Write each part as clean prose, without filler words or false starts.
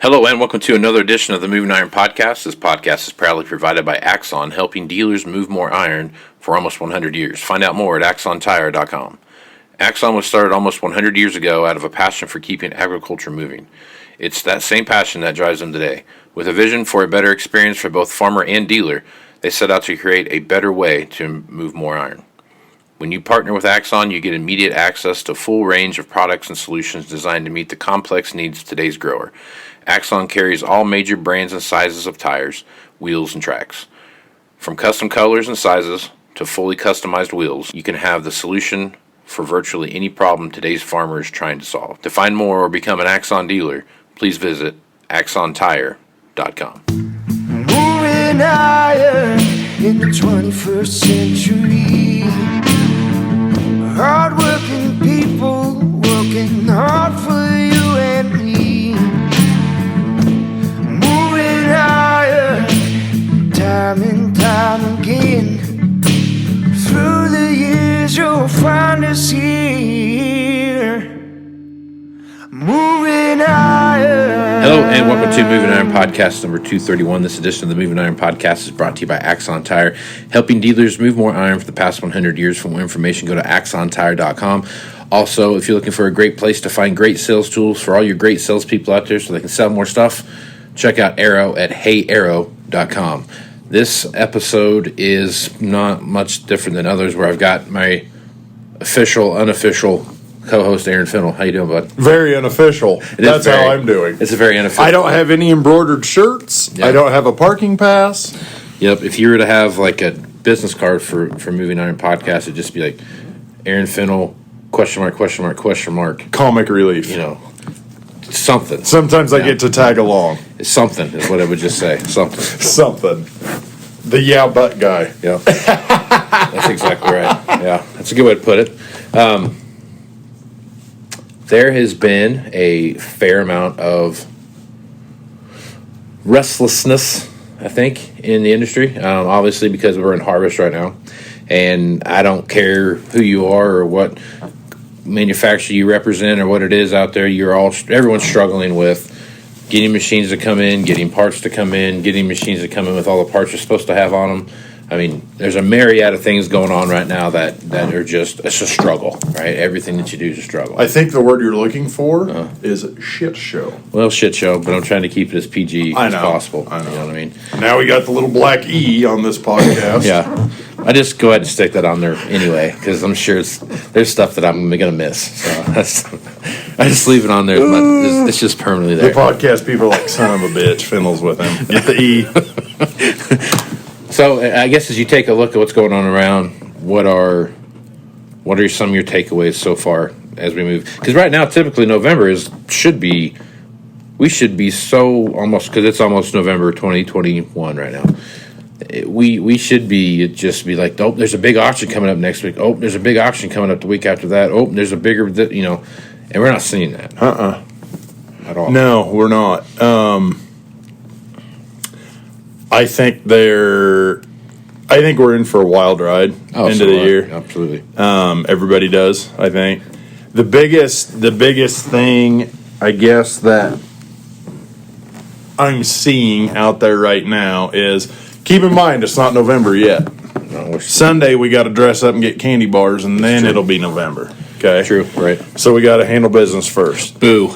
Hello and welcome to another edition of the Moving Iron Podcast. This podcast is proudly provided by Axon, helping dealers move more iron for almost 100 years. Find out more at axontire.com. Axon was started almost 100 years ago out of a passion for keeping agriculture moving. It's that same passion that drives them today. With a vision for a better experience for both farmer and dealer, they set out to create a better way to move more iron. When you partner with Axon, you get immediate access to a full range of products and solutions designed to meet the complex needs of today's grower. Axon carries all major brands and sizes of tires, wheels, and tracks. From custom colors and sizes to fully customized wheels, you can have the solution for virtually any problem today's farmer is trying to solve. To find more or become an Axon dealer, please visit axontire.com. Moving iron in the 21st century. Hard-working people working hard for you and me. Moving iron time and time again. Through the years you'll find us here. Moving iron. Hello and welcome to Moving Iron Podcast number 231. This edition of the Moving Iron Podcast is brought to you by Axon Tire, helping dealers move more iron for the past 100 years. For more information, go to axontire.com. Also, if you're looking for a great place to find great sales tools for all your great salespeople out there so they can sell more stuff, check out Arrow at heyarrow.com. This episode is not much different than others where I've got my official, unofficial co-host Aaron Fennell. How you doing, bud? Very unofficial. That's how I'm doing. It's a very unofficial. I don't have any embroidered shirts. Yeah. I don't have a parking pass. Yep. If you were to have like a business card for Moving Iron Podcast, it'd just be like Aaron Fennell, question mark, question mark, question mark. Comic relief. You know, something. Sometimes I get to tag along. It's something is what it would just say. Something. Something. The yeah but guy. Yeah. That's exactly right. Yeah. That's a good way to put it. There has been a fair amount of restlessness, I think, in the industry, obviously because we're in harvest right now, and I don't care who you are or what manufacturer you represent or what it is out there, everyone's struggling with getting machines to come in, getting parts to come in, getting machines to come in with all the parts you're supposed to have on them. I mean, there's a myriad of things going on right now that are just, it's a struggle, right? Everything that you do is a struggle. I think the word you're looking for is shit show. Well, shit show, but I'm trying to keep it as PG as possible. I know. You know what I mean? Now we got the little black E on this podcast. Yeah. I just go ahead and stick that on there anyway, because I'm sure there's stuff that I'm going to miss. So I just leave it on there. It's just permanently there. The podcast people are like, son of a bitch, Fennell's with him. Get the E. So I guess as you take a look at what's going on around, what are some of your takeaways so far as we move? Because right now, typically November we should be so almost, because it's almost November 2021 right now. We should be like, oh, there's a big auction coming up next week. Oh, there's a big auction coming up the week after that. Oh, there's a bigger, and we're not seeing that. At all. No, we're not. I think we're in for a wild ride into the year. Absolutely. Everybody does, I think. The biggest thing, I guess, that I'm seeing out there right now is, keep in mind, it's not November yet. No, Sunday, we got to dress up and get candy bars, and then it'll be November. Okay? True, right. So we got to handle business first. Boo.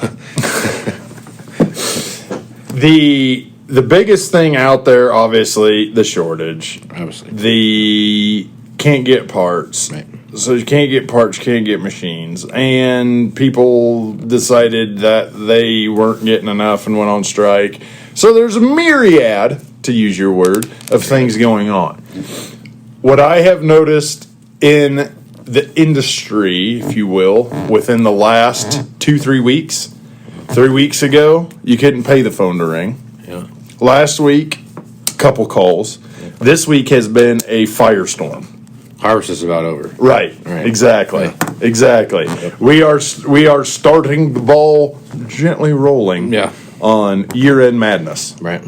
The biggest thing out there, obviously, the shortage. Obviously. The can't get parts. Right. So you can't get parts, you can't get machines. And people decided that they weren't getting enough and went on strike. So there's a myriad, to use your word, of things going on. What I have noticed in the industry, if you will, within the last 2-3 weeks, 3 weeks ago, you couldn't pay the phone to ring. Yeah. Last week, couple calls. This week has been a firestorm. Harvest is about over. Right. Exactly. Yeah. Exactly. Yep. We are starting the ball gently rolling. Yeah. On year-end madness. Right.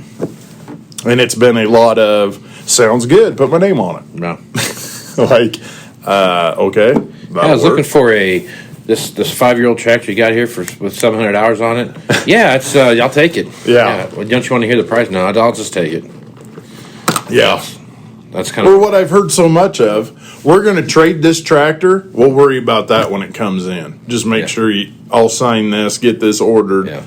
And it's been a lot of sounds good. Put my name on it. No. Okay. I was looking for a this 5-year-old tractor you got here with 700 hours on it. Yeah, it's I'll take it. Yeah. Well, don't you want to hear the price? No, I'll just take it. Yeah. That's kind Or of what I've heard so much of. We're going to trade this tractor. We'll worry about that when it comes in. Just make sure I'll sign this, get this ordered. yeah.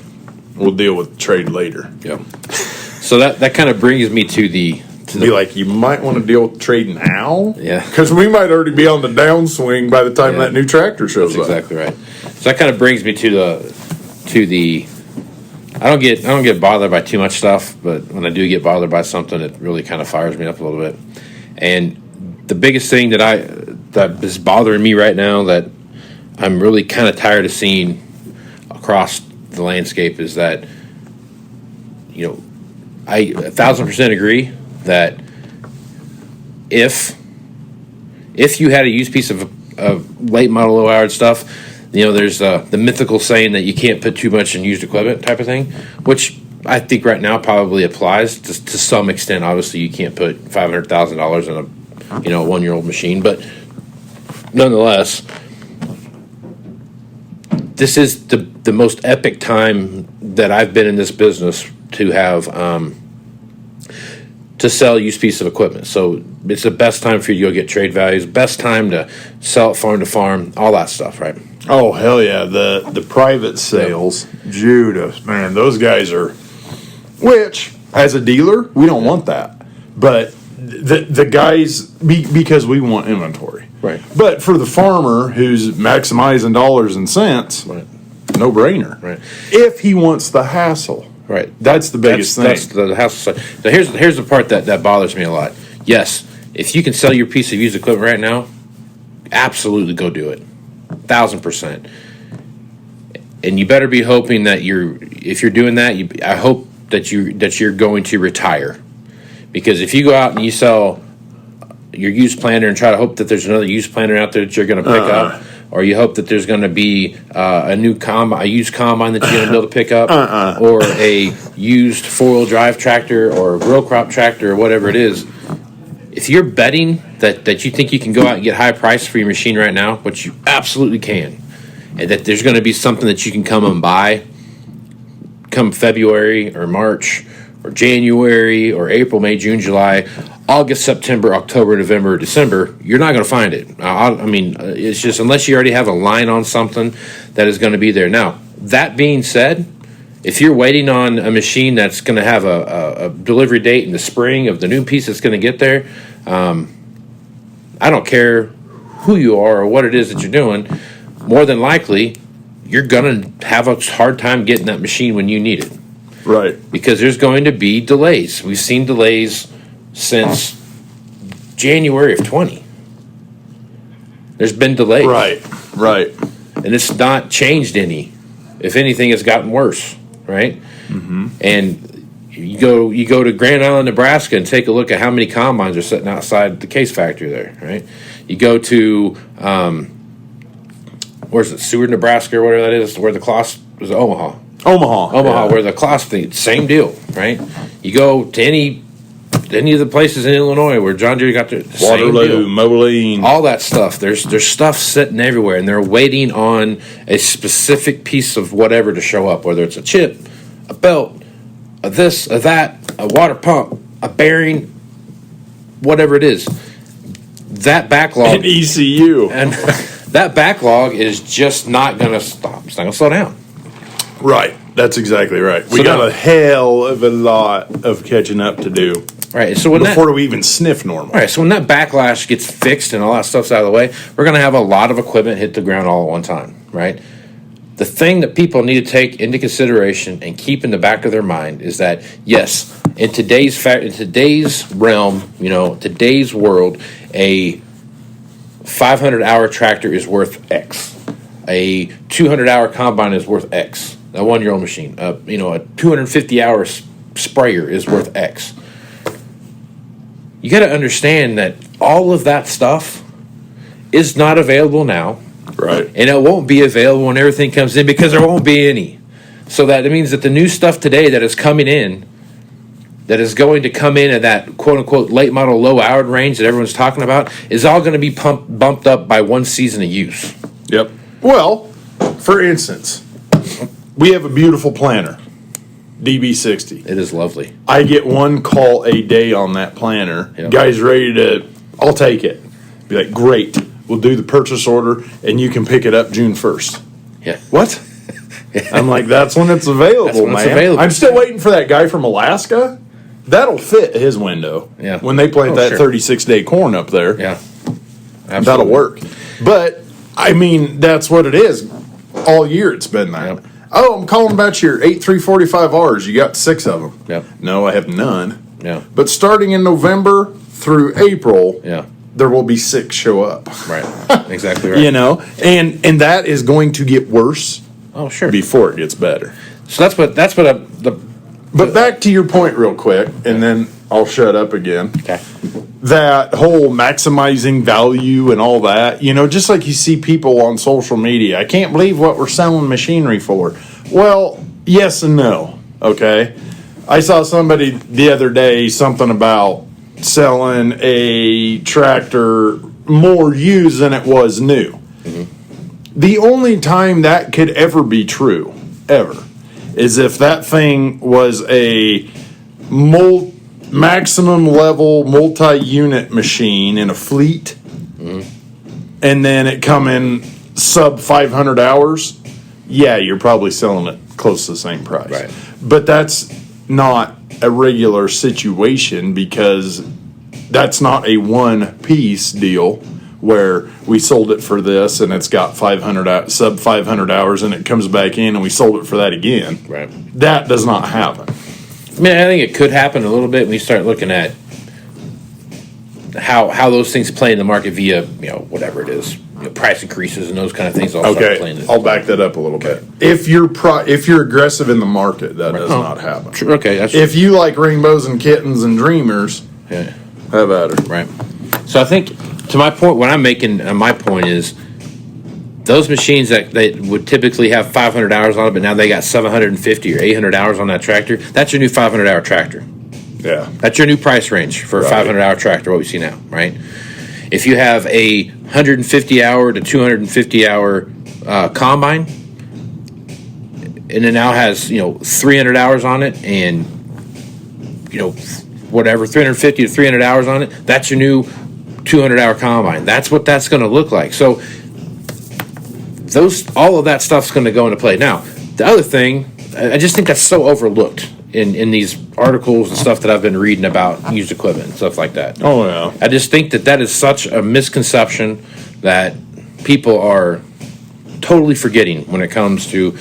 We'll deal with trade later. Yeah. So that kind of brings me to the Be like, you might want to deal with trade now. Yeah. Because we might already be on the downswing by the time that new tractor shows That's up. exactly right. So that kind of brings me to the. I don't get bothered by too much stuff, but when I do get bothered by something, it really kind of fires me up a little bit. And the biggest thing that is bothering me right now that I'm really kind of tired of seeing across the landscape is that, I 1,000% agree that if you had a used piece of late model low hour stuff, there's the mythical saying that you can't put too much in used equipment type of thing, which I think right now probably applies to some extent. Obviously, you can't put $500,000 in a 1-year-old machine, but nonetheless, this is the most epic time that I've been in this business to have to sell a used piece of equipment. So it's the best time for you to go get trade values, best time to sell it farm to farm, all that stuff, right? Oh, hell yeah. The private sales, Judas, man, those guys are, which, as a dealer, we don't want that. But the guys, because we want inventory. Right. But for the farmer who's maximizing dollars and cents, Right. no brainer. Right. If he wants the hassle. Right. That's the biggest thing. That's the hassle side. Now here's the part that bothers me a lot. Yes, if you can sell your piece of used equipment right now, absolutely go do it. 1,000%. And you better be hoping that if you're doing that, I hope that you're going to retire. Because if you go out and you sell your used planter and try to hope that there's another used planter out there that you're going to pick up, or you hope that there's going to be a used combine that you're going to be able to pick up, or a used 4-wheel drive tractor or a row crop tractor or whatever it is, if you're betting that you think you can go out and get high price for your machine right now, which you absolutely can, and that there's going to be something that you can come and buy come February or March or January or April, May, June, July, August, September, October, November, December, you're not going to find it. It's just unless you already have a line on something that is going to be there. Now, that being said, if you're waiting on a machine that's going to have a delivery date in the spring of the new piece that's going to get there, I don't care who you are or what it is that you're doing, more than likely, you're going to have a hard time getting that machine when you need it. Right. Because there's going to be delays. We've seen delays since January of 20. There's been delays. Right. And it's not changed any. If anything, it's gotten worse, right? Mm-hmm. And you go to Grand Island, Nebraska, and take a look at how many combines are sitting outside the case factory there, right? You go to, where's it, Seward, Nebraska, or whatever that is, where the Kloss was, Omaha, yeah. where the Kloss thing, same deal, right? You go to any of the places in Illinois where John Deere got their Waterloo, Moline, all that stuff. There's stuff sitting everywhere, and they're waiting on a specific piece of whatever to show up, whether it's a chip, a belt, a this, a that, a water pump, a bearing, whatever it is. That backlog, an ECU, and that backlog is just not going to stop. It's not going to slow down. Right. That's exactly right. We So got now- a hell of a lot of catching up to do Right. So before we even sniff normal. All right, so when that backlash gets fixed and all that stuff's out of the way, we're going to have a lot of equipment hit the ground all at one time, right? The thing that people need to take into consideration and keep in the back of their mind is that, yes, in today's realm, today's world, a 500-hour tractor is worth X. A 200-hour combine is worth X. A 1-year-old machine, a 250-hour sprayer is worth X. You got to understand that all of that stuff is not available now. Right. And it won't be available when everything comes in because there won't be any. So that means that the new stuff today that is coming in, that is going to come in at that quote-unquote late model low hour range that everyone's talking about, is all going to be bumped up by one season of use. Yep. Well, for instance, we have a beautiful planter, DB60. It is lovely. I get one call a day on that planter. Yep. Guy's ready to, I'll take it. Be like, great, we'll do the purchase order, and you can pick it up June 1st. Yeah. What? I'm like, that's when it's available, That's when man. it's available. I'm still waiting for that guy from Alaska. That'll fit his window. Yeah. When they plant that Sure. 36-day corn up there. Yeah. That'll Absolutely. work. But, I mean, that's what it is. All year it's been that. Yep. Oh, I'm calling about your 8345Rs. You got 6 of them. Yep. No, I have none. Yeah. But starting in November through April, Yeah. there will be 6 show up. Right. Exactly right. You know? And that is going to get worse Oh, sure. before it gets better. So that's what But back to your point real quick, and then I'll shut up again. okay. That whole maximizing value and all that, you know, just like you see people on social media, I can't believe what we're selling machinery for. Well, yes and no, okay? I saw somebody the other day, something about selling a tractor more used than it was new. Mm-hmm. The only time that could ever be true, ever, is if that thing was a maximum level multi-unit machine in a fleet, and then it come in sub 500 hours. Yeah, you're probably selling it close to the same price. Right. But that's not a regular situation because that's not a one-piece deal where we sold it for this and it's got sub 500 hours and it comes back in and we sold it for that again. Right. That does not happen. I mean, I think it could happen a little bit when you start looking at how those things play in the market via, you know, whatever it is, you know, price increases and those kind of things all start playing. Okay, I'll back that up a little bit. If you're aggressive in the market, that does not happen. Sure, okay, that's If you like rainbows and kittens and dreamers, yeah, how about it? right. So I think to my point, what I'm making, my point is those machines that they would typically have 500 hours on it, but now they got 750 or 800 hours on that tractor. That's your new 500-hour tractor. Yeah. That's your new price range for a Right. 500-hour tractor, what we see now, right? If you have a 150-hour to 250-hour combine, and it now has, you know, 300 hours on it and, you know, whatever, 350 to 300 hours on it, that's your new 200-hour combine. That's what that's going to look like. So all of that stuff's going to go into play. Now, the other thing, I just think that's so overlooked in these articles and stuff that I've been reading about used equipment and stuff like that. Oh, yeah. I just think that is such a misconception that people are totally forgetting when it comes to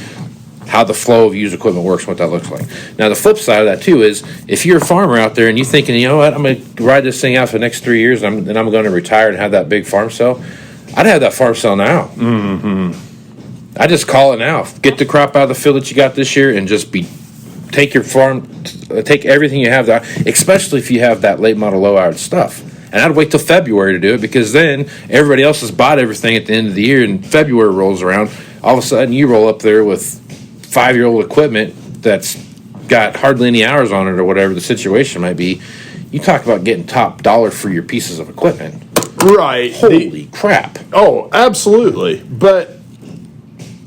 how the flow of used equipment works and what that looks like. Now, the flip side of that, too, is if you're a farmer out there and you're thinking, you know what, I'm going to ride this thing out for the next 3 years and then I'm going to retire and have that big farm sale, I'd have that farm sale now. Mm-hmm. I just call it now. Get the crop out of the field that you got this year and just take your farm, take everything you have there, especially if you have that late model low-hour stuff. And I'd wait till February to do it because then everybody else has bought everything at the end of the year and February rolls around. All of a sudden you roll up there with 5-year-old equipment that's got hardly any hours on it or whatever the situation might be. You talk about getting top dollar for your pieces of equipment. Right. Holy crap. Oh, absolutely. But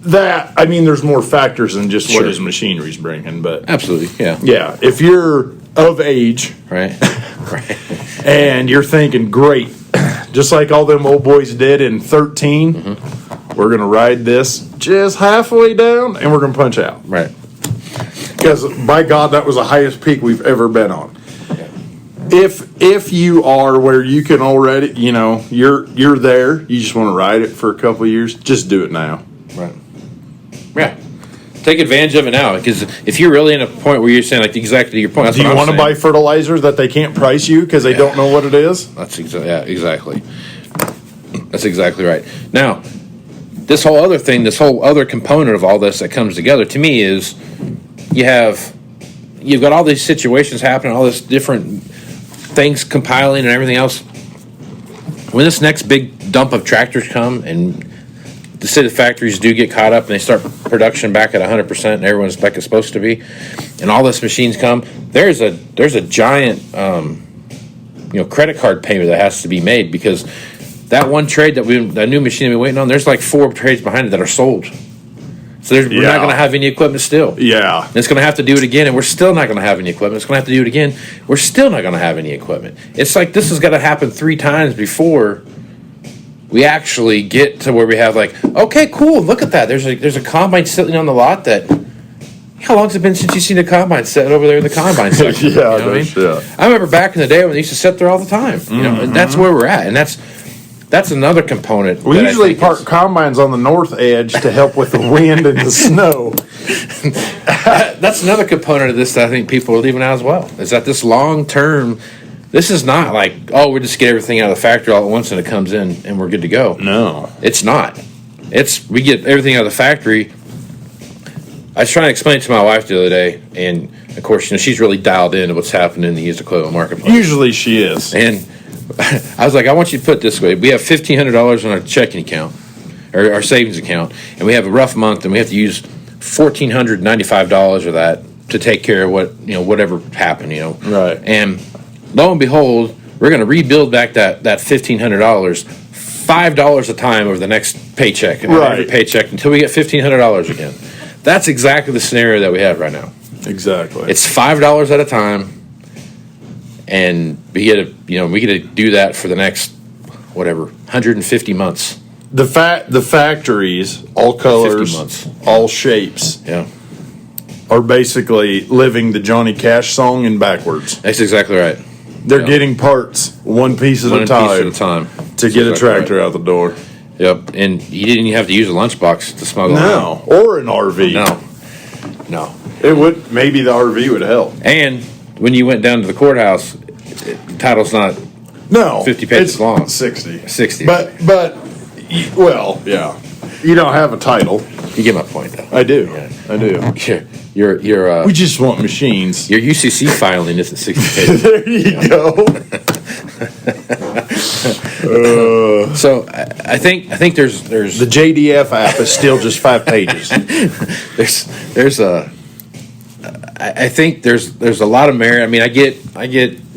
there's more factors than just what Sure. his machinery's bringing. But Absolutely, yeah. yeah, if you're of age Right. Right. and you're thinking, great, just like all them old boys did in 13, we're going to ride this just halfway down and we're going to punch out. Right. Because, by God, that was the highest peak we've ever been on. If you are where you can already, you know, you're there, you just want to ride it for a couple of years, just do it now. Right. Yeah. Take advantage of it now, because if you're really in a point where you're saying, like, exactly your point, that's Do you what I'm want to saying. buy fertilizer that they can't price you because they don't know what it is? That's exactly. That's exactly right. Now, this whole other thing, this whole other component of all this that comes together, to me, is you've got all these situations happening, all this different things compiling and everything else. When this next big dump of tractors come and the factories do get caught up and they start production back at 100% and everyone's back as supposed to be, and all these machines come, there's a giant credit card payment that has to be made, because that one trade that new machine that we're waiting on, there's like 4 trades behind it that are sold. So we're not going to have any equipment still. Yeah. And it's going to have to do it again, and we're still not going to have any equipment. It's going to have to do it again. We're still not going to have any equipment. It's like this has got to happen 3 times before we actually get to where we have like, okay, cool, look at that. There's a combine sitting on the lot that. How long's it been since you've seen a combine set over there in the combine section? Yeah, you know what I mean? Yeah. I remember back in the day when they used to sit there all the time. You know, and that's where we're at, and that's another component. We usually park combines on the north edge to help with the wind and the snow. That's another component of this that I think people are leaving out as well. Is that this long term? This is not like, oh, we just get everything out of the factory all at once and it comes in and we're good to go. No, it's not. We get everything out of the factory. I was trying to explain it to my wife the other day, and of course, she's really dialed into what's happening in the used equipment marketplace. Usually she is. And I was like, I want you to put it this way. We have $1,500 on our checking account, or our savings account, and we have a rough month, and we have to use $1,495 of that to take care of whatever happened, Right. And lo and behold, we're going to rebuild back that $1,500, $5 a time over the next paycheck, right? Every paycheck until we get $1,500 again. That's exactly the scenario that we have right now. Exactly. It's $5 at a time, and we get to do that for the next 150 months. The factories, all colors, 50 months. all shapes, Yeah, are basically living the Johnny Cash song in backwards. that's exactly right. They're getting parts one piece at a time to get a tractor out the door. Yep, and you didn't even have to use a lunchbox to smuggle it out. Or an RV. No. It would, maybe the RV would help. And when you went down to the courthouse, the title's not 50 pages long. 60. But well, yeah. You don't have a title. You get my point, though. I do. Yeah. I do. Your We just want machines. Your UCC filing isn't 60 pages. There you go. So I think there's The JDF app is still just 5 pages. I think there's a lot of merit. I mean, I get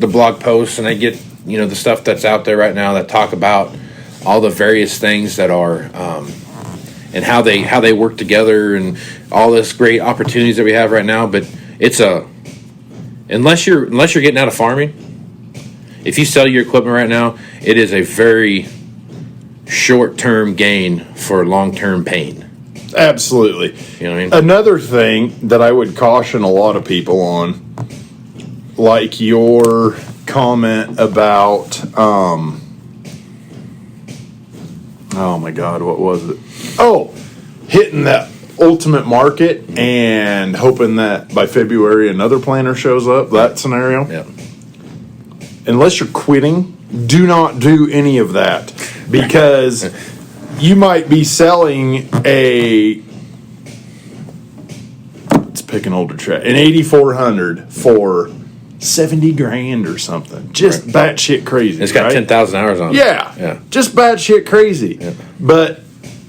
the blog posts, and I get the stuff that's out there right now that talk about all the various things that are and how they work together and all this great opportunities that we have right now. But it's unless you're getting out of farming, if you sell your equipment right now, it is a very short-term gain for long-term pain. Absolutely. You know what I mean? Another thing that I would caution a lot of people on, like your comment about, oh my God, what was it? Oh, hitting that ultimate market and hoping that by February another planter shows up, that scenario. Yeah. Unless you're quitting, do not do any of that, because you might be selling let's pick an older track, an 8400 for 70 grand or something. Just batshit crazy. It's got 10,000 hours on it. Yeah. Just batshit crazy. Yeah. But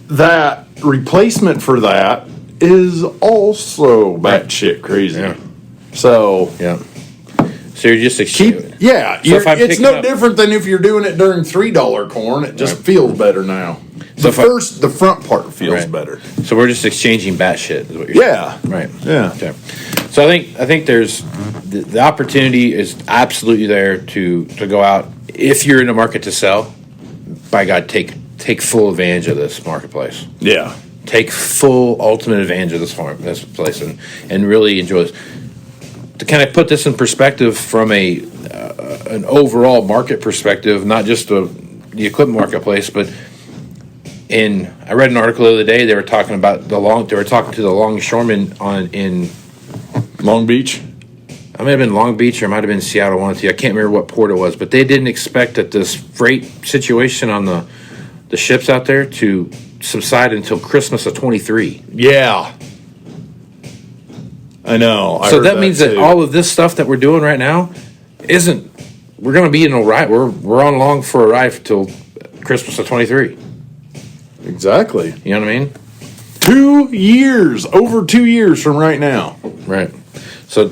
that replacement for that is also batshit crazy. Yeah. So So you're just it's no different than if you're doing it during $3 corn. It just feels better now. So the front part feels better. So we're just exchanging batshit, is what you're saying. Right. Yeah. Okay. So I think there's the opportunity is absolutely there to go out if you're in the market to sell. By God, take full advantage of this marketplace. Yeah. Take full ultimate advantage of this place and really enjoy this. To kind of put this in perspective from an overall market perspective, not just the equipment marketplace, but I read an article the other day. They were talking about they were talking to the longshoremen in Long Beach. I may have been Long Beach or it might have been Seattle. One of the, I can't remember what port it was, but they didn't expect that this freight situation on the ships out there to subside until Christmas of 23. Yeah. I know. So that means that all of this stuff that we're doing right now we're going to be in a ride. We're on long for a ride till Christmas of 23. Exactly. You know what I mean? 2 years, over 2 years from right now. Right. So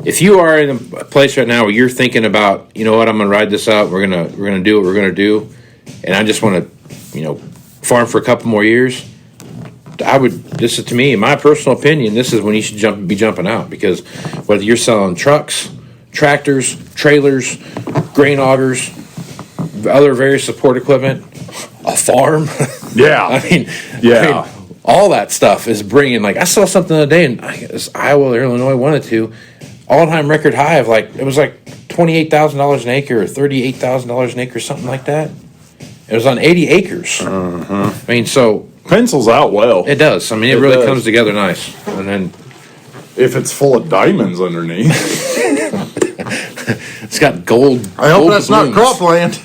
if if you are in a place right now where you're thinking about, you know what, I'm going to ride this out. We're gonna do what we're gonna do, and I just want to, farm for a couple more years. This is, to me, in my personal opinion, this is when you should be jumping out, because whether you're selling trucks, tractors, trailers, grain augers, other various support equipment, a farm. Yeah. I mean, all that stuff is bringing, I saw something the other day in Iowa or Illinois, one or two, all-time record high of it was $28,000 an acre or $38,000 an acre, something like that. It was on 80 acres. Uh-huh. I mean, so pencils out well. it does. I mean, it really comes together nice. And then if it's full of diamonds underneath. it's got gold. I hope gold that's not cropland.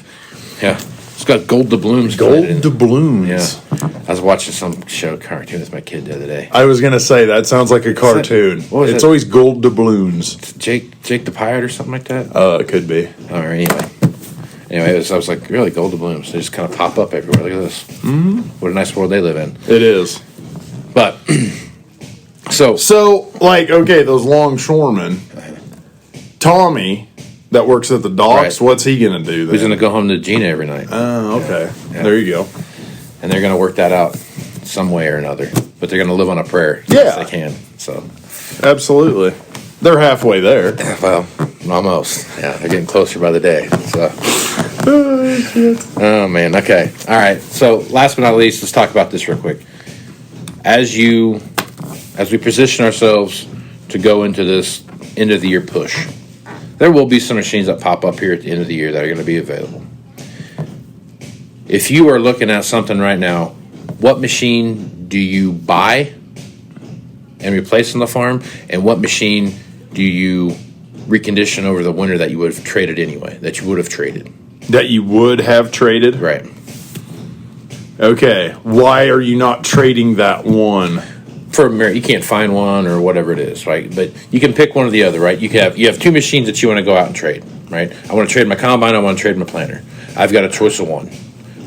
Yeah. It's got gold doubloons. Gold doubloons. Yeah. I was watching some cartoon with my kid the other day. I was going to say, that sounds like a cartoon. It's always gold doubloons. Jake the Pirate or something like that? It could be. All right, anyway, I was like, really, gold doubloons. They just kind of pop up everywhere. Look at this. Mm-hmm. What a nice world they live in. It is. But, so, okay, those longshoremen, Tommy, that works at the docks, right. What's he going to do then? He's going to go home to Gina every night. Oh, okay. Yeah. There you go. And they're going to work that out some way or another. But they're going to live on a prayer. Yeah. If they can. So. Absolutely. They're halfway there. Well, almost. Yeah, they're getting closer by the day. So. Oh, man. Okay. All right. So, last but not least, let's talk about this real quick. As we position ourselves to go into this end of the year push, there will be some machines that pop up here at the end of the year that are going to be available. If you are looking at something right now, what machine do you buy and replace on the farm, and what machine do you recondition over the winter that you would have traded anyway, that you would have traded? That you would have traded? Right. Okay. Why are you not trading that one? For a merit, you can't find one or whatever it is, right? But you can pick one or the other, right? You have two machines that you want to go out and trade, right? I want to trade my combine, I want to trade my planter. I've got a choice of one.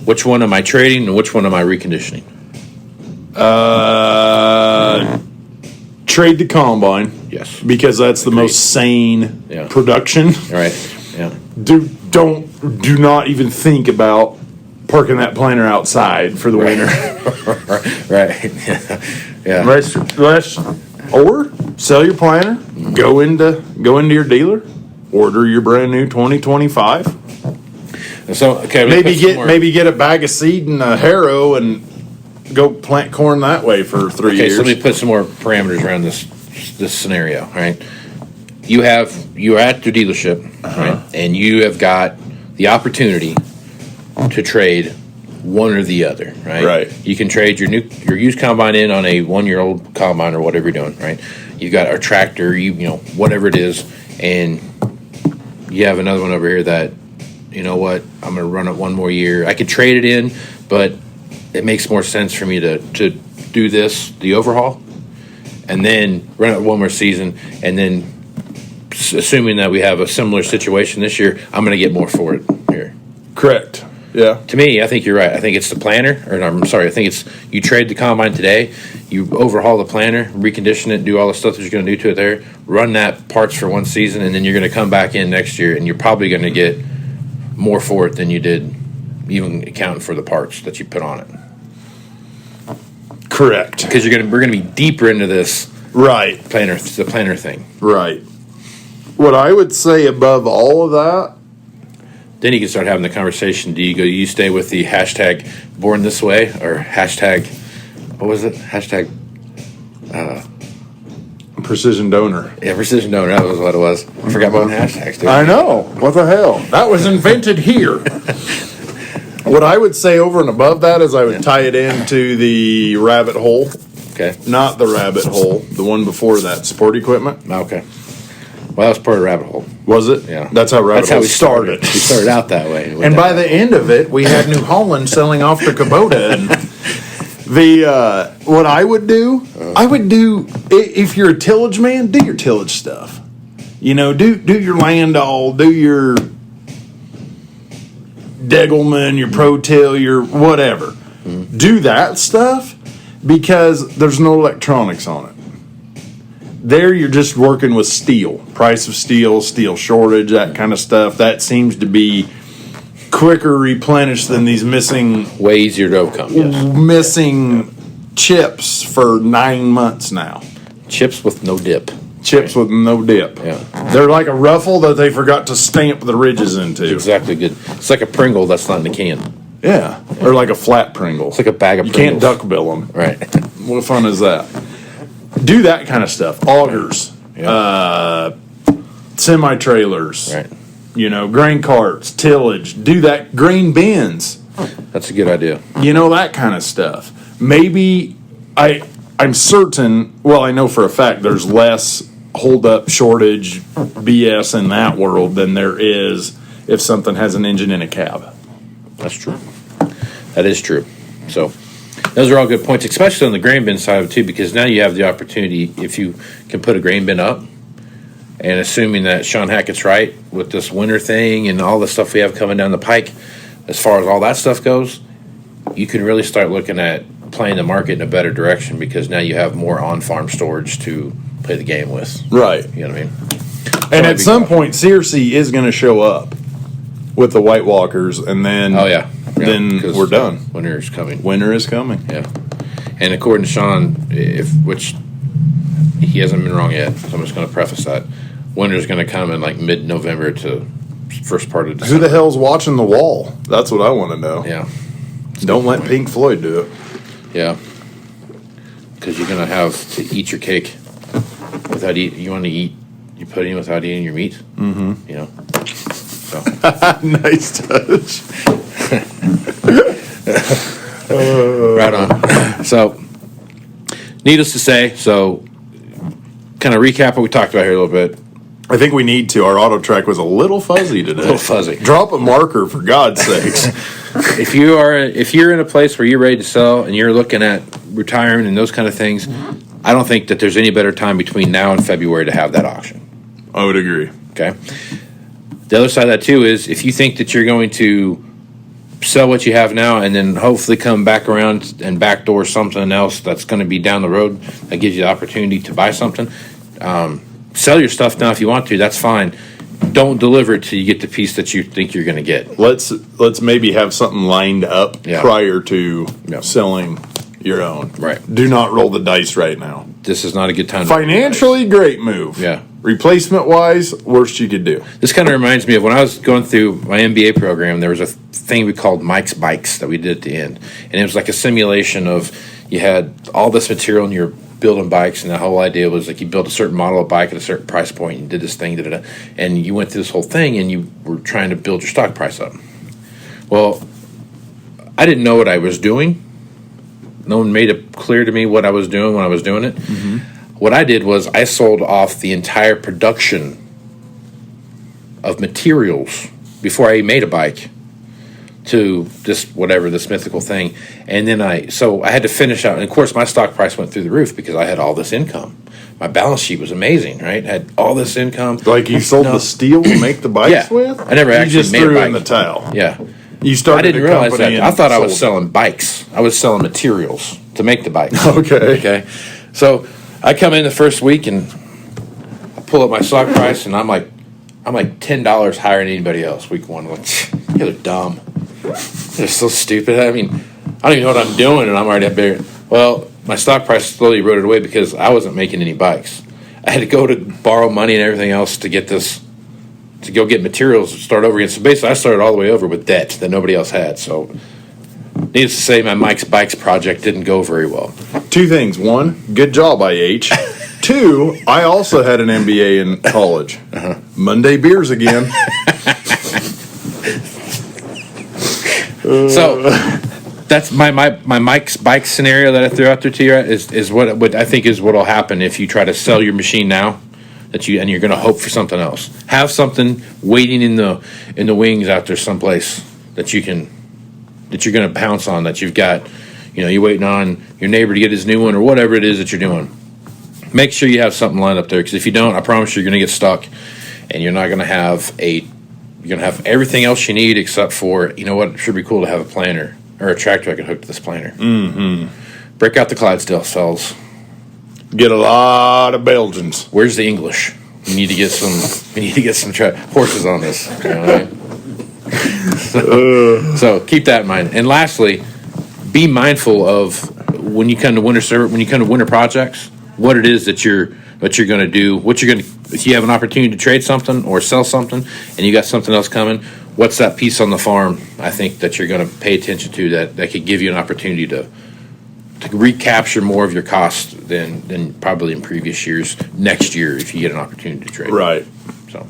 Which one am I trading and which one am I reconditioning? Trade the combine. Yes. Because that's the most sane production. All right. Yeah. Do not even think about parking that planter outside for the winter. Right. Yeah. Or sell your planter, go into your dealer, order your brand new 2025. So maybe get a bag of seed and a harrow and go plant corn that way for 3 years. So let me put some more parameters around this scenario. Right, you're at your dealership, right, and you have got the opportunity to trade one or the other. Right. You can trade your used combine in on a 1-year-old combine or whatever you're doing. Right. You've got a tractor, whatever it is, and you have another one over here that, you know what, I'm going to run it one more year. I could trade it in, but it makes more sense for me to do the overhaul, and then run it one more season, and then assuming that we have a similar situation this year, I'm going to get more for it here. Correct. Yeah. To me, I think you're right. I think it's the planter, I think it's you trade the combine today, you overhaul the planter, recondition it, do all the stuff that you're going to do to it there, run that parts for one season, and then you're going to come back in next year, and you're probably going to get more for it than you did even accounting for the parts that you put on it. Correct. Because we're going to be deeper into this right the planter thing. Right. What I would say above all of that, then you can start having the conversation. Do you stay with the hashtag born this way or hashtag, what was it? Hashtag precision donor. Yeah, precision donor. That was what it was. I forgot about hashtags, too. I know. What the hell? That was invented here. What I would say over and above that is I would tie it into the rabbit hole. Okay. Not the rabbit hole. The one before that. Support equipment. Okay. Well, that was part of rabbit hole. Was it? Yeah. That's how rabbit hole we started. We started out that way. And by the end of it, we had New Holland selling off to Kubota. And what I would do, if you're a tillage man, do your tillage stuff. Do your Landau, do your Degelman, your Pro Till, your whatever. Do that stuff because there's no electronics on it. there you're just working with steel, price of steel, steel shortage, that kind of stuff. That seems to be quicker replenished than these Way easier to overcome. Yes. missing chips for 9 months now. Chips with no dip. Chips with no dip. Yeah. They're like a ruffle that they forgot to stamp the ridges into. Exactly good. It's like a Pringle that's not in the can. Yeah. Or like a flat Pringle. It's like a bag of You Pringles. can't duck bill them. Right. What fun is that? Do that kind of stuff. Augers. Semi-trailers. Right. Grain carts, tillage. Do that. Grain bins. That's a good idea. That kind of stuff. Maybe I'm certain, well, I know for a fact there's less hold-up shortage BS in that world than there is if something has an engine in a cab. That's true. That is true. So those are all good points, especially on the grain bin side of it, too, because now you have the opportunity, if you can put a grain bin up, and assuming that Sean Hackett's right with this winter thing and all the stuff we have coming down the pike, as far as all that stuff goes, you can really start looking at playing the market in a better direction because now you have more on-farm storage to play the game with. Right. You know what I mean? And at some point, Searcy is going to show up with the White Walkers, and then then we're done. Winter is coming. Winter is coming. Yeah. And according to Sean, which he hasn't been wrong yet, so I'm just going to preface that. Winter's going to come in like mid-November to first part of December. Who the hell's watching the wall? That's what I want to know. Yeah. Don't let Pink Floyd do it. Yeah. Because you're going to have to eat your cake without eating. You want to eat your pudding without eating your meat. Mm-hmm. So. Nice touch. Right on. So, needless to say, kind of recap what we talked about here a little bit. I think we need to. Our auto track was a little fuzzy today. A little fuzzy. Drop a marker, for God's sakes. If you're in a place where you're ready to sell and you're looking at retirement and those kind of things, I don't think that there's any better time between now and February to have that auction. I would agree. Okay. The other side of that too is if you think that you're going to sell what you have now and then hopefully come back around and backdoor something else that's going to be down the road that gives you the opportunity to buy something, sell your stuff now if you want to. That's fine. Don't deliver it till you get the piece that you think you're going to get. Let's maybe have something lined up prior to selling your own. Right. Do not roll the dice right now. This is not a good time. Financially, great move. Yeah. Replacement-wise, worst you could do. This kind of reminds me of when I was going through my MBA program, there was a thing we called Mike's Bikes that we did at the end. And it was like a simulation of you had all this material and you're building bikes, and the whole idea was like you built a certain model of bike at a certain price point and did this thing, and you went through this whole thing and you were trying to build your stock price up. Well, I didn't know what I was doing. No one made it clear to me what I was doing when I was doing it. Mm-hmm. What I did was I sold off the entire production of materials before I made a bike to this mythical thing. And then I had to finish out, and of course my stock price went through the roof because I had all this income. My balance sheet was amazing, right? I had all this income. Like you sold the steel to make the bikes with? I never actually just made threw a bike. in the towel. Yeah. You started I didn't realize that. and I thought I was sold. selling bikes. I was selling materials to make the bikes. Okay. So I come in the first week and I pull up my stock price and I'm like $10 higher than anybody else. Week one, I'm like, you're dumb. They're so stupid. I mean, I don't even know what I'm doing and I'm already up there. Well, my stock price slowly eroded away because I wasn't making any bikes. I had to go to borrow money and everything else to get this, to go get materials and start over again. So basically I started all the way over with debt that nobody else had. So needless to say, my Mike's Bikes project didn't go very well. Two things. One, good job, IH. Two, I also had an MBA in college. Uh-huh. Monday beers again. So that's my Mike's Bikes scenario that I threw out there to you is what I think is what will happen if you try to sell your machine now and you're going to hope for something else. Have something waiting in the wings out there someplace that you're going to pounce on, that you've got, you're waiting on your neighbor to get his new one or whatever it is that you're doing. Make sure you have something lined up there, because if you don't, I promise you're going to get stuck and you're not going to have you're going to have everything else you need except for, it should be cool to have a planter or a tractor I can hook to this planter. Mm-hmm. Break out the Clydesdale cells. Get a lot of Belgians. Where's the English? We need to get some. We need to get some horses on this. You know what I mean? So keep that in mind. And lastly, be mindful of when you come to winter projects, what it is that you're going to do. What you're going to, if you have an opportunity to trade something or sell something, and you got something else coming. What's that piece on the farm? I think that you're going to pay attention to that could give you an opportunity to recapture more of your cost than probably in previous years. Next year, if you get an opportunity to trade, right? So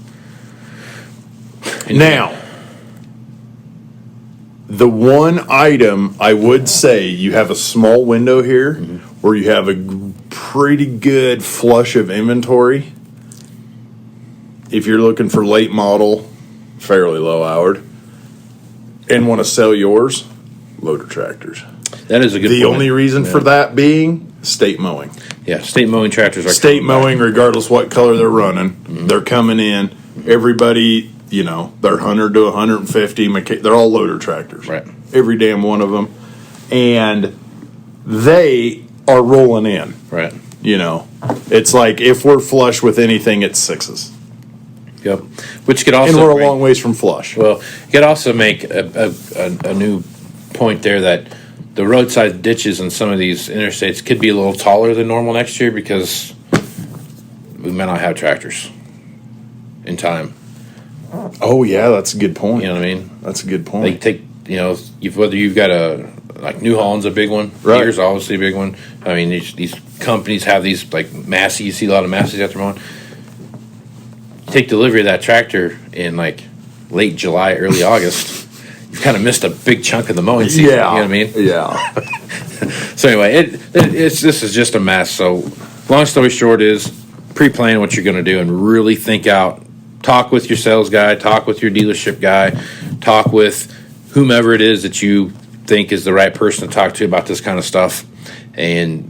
now, the one item I would say you have a small window here where you have a pretty good flush of inventory. If you're looking for late model, fairly low hourd, and want to sell yours, loader tractors. That is a good point. The only reason for that being state mowing. Yeah, state mowing tractors are state mowing, regardless what color they're running. They're coming in. Everybody, they're 100 to 150. They're all loader tractors. Right. Every damn one of them. And they are rolling in. Right. It's like if we're flush with anything, it's sixes. Yep. Which could also. And we're a long ways from flush. Well, you could also make a new point there that the roadside ditches in some of these interstates could be a little taller than normal next year because we may not have tractors in time. Oh yeah, that's a good point. You know what I mean? That's a good point. They take, whether you've got New Holland's a big one. Right. Deere's obviously a big one. I mean, these companies have these like Massey. You see a lot of Masseys out there mowing. Take delivery of that tractor in like late July, early August. You've kind of missed a big chunk of the mowing season. Yeah. You know what I mean? Yeah. So anyway, this is just a mess. So long story short is pre-plan what you're going to do and really think out. Talk with your sales guy. Talk with your dealership guy. Talk with whomever it is that you think is the right person to talk to about this kind of stuff, and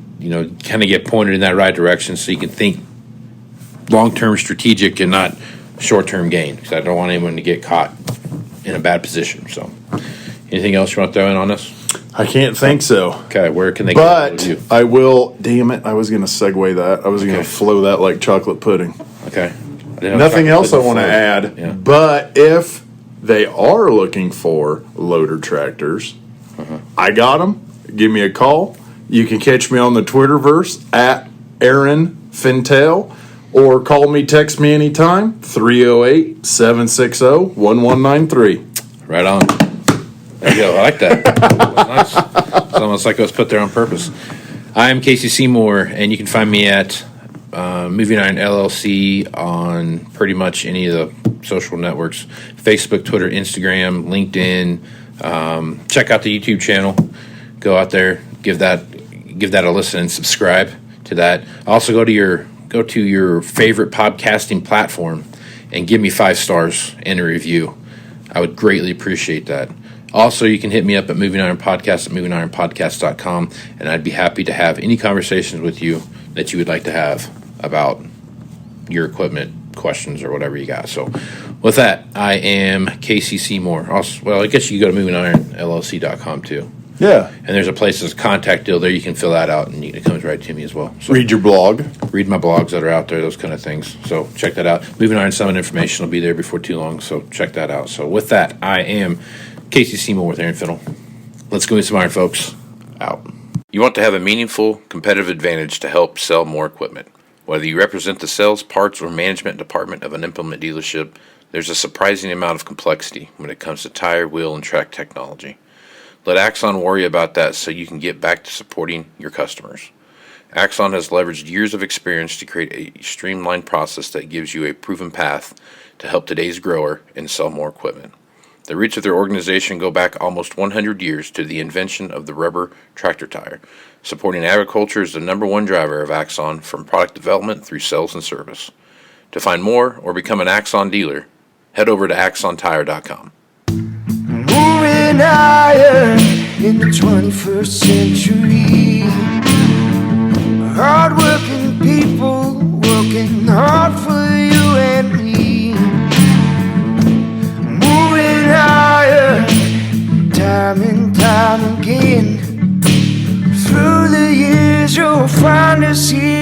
kind of get pointed in that right direction so you can think long-term strategic and not short-term gain. Because I don't want anyone to get caught in a bad position. So, anything else you want to throw in on this? I can't think so. Okay, where can they get with you? But I will. Damn it! I was going to segue that. I was going to flow that like chocolate pudding. Okay. Nothing else I want to add. Yeah. But if they are looking for loader tractors, I got them. Give me a call. You can catch me on the Twitterverse at Aaron Fintel, or call me, text me anytime, 308-760-1193. Right on. There you go. I like that. That was nice. It's almost like it was put there on purpose. I'm Casey Seymour, and you can find me at Moving Iron LLC on pretty much any of the social networks: Facebook, Twitter, Instagram, LinkedIn. Check out the YouTube channel. Go out there, give that a listen, and subscribe to that. Also, go to your favorite podcasting platform and give me 5 stars and a review. I would greatly appreciate that. Also, you can hit me up at Moving Iron Podcast at MovingIronPodcast.com, and I'd be happy to have any conversations with you that you would like to have about your equipment questions or whatever you got. So with that, I am Casey Seymour. Also, well, I guess you can go to MovingIronLLC.com too. Yeah. And there's a place that's a contact deal there. You can fill that out, and it comes right to me as well. So Read your blog. read my blogs that are out there, those kind of things. So check that out. Moving Iron Summit information will be there before too long, so check that out. So with that, I am Casey Seymour with Aaron Fiddle. Let's go into some iron, folks. Out. You want to have a meaningful competitive advantage to help sell more equipment. Whether you represent the sales, parts, or management department of an implement dealership, there's a surprising amount of complexity when it comes to tire, wheel, and track technology. Let Axon worry about that so you can get back to supporting your customers. Axon has leveraged years of experience to create a streamlined process that gives you a proven path to help today's grower and sell more equipment. The roots of their organization go back almost 100 years to the invention of the rubber tractor tire. Supporting agriculture is the #1 driver of Axon, from product development through sales and service. To find more or become an Axon dealer, head over to axontire.com. Moving iron in the 21st century. Hard-working people working hard for you and me. Moving iron time and time again. Through the years you'll find us here.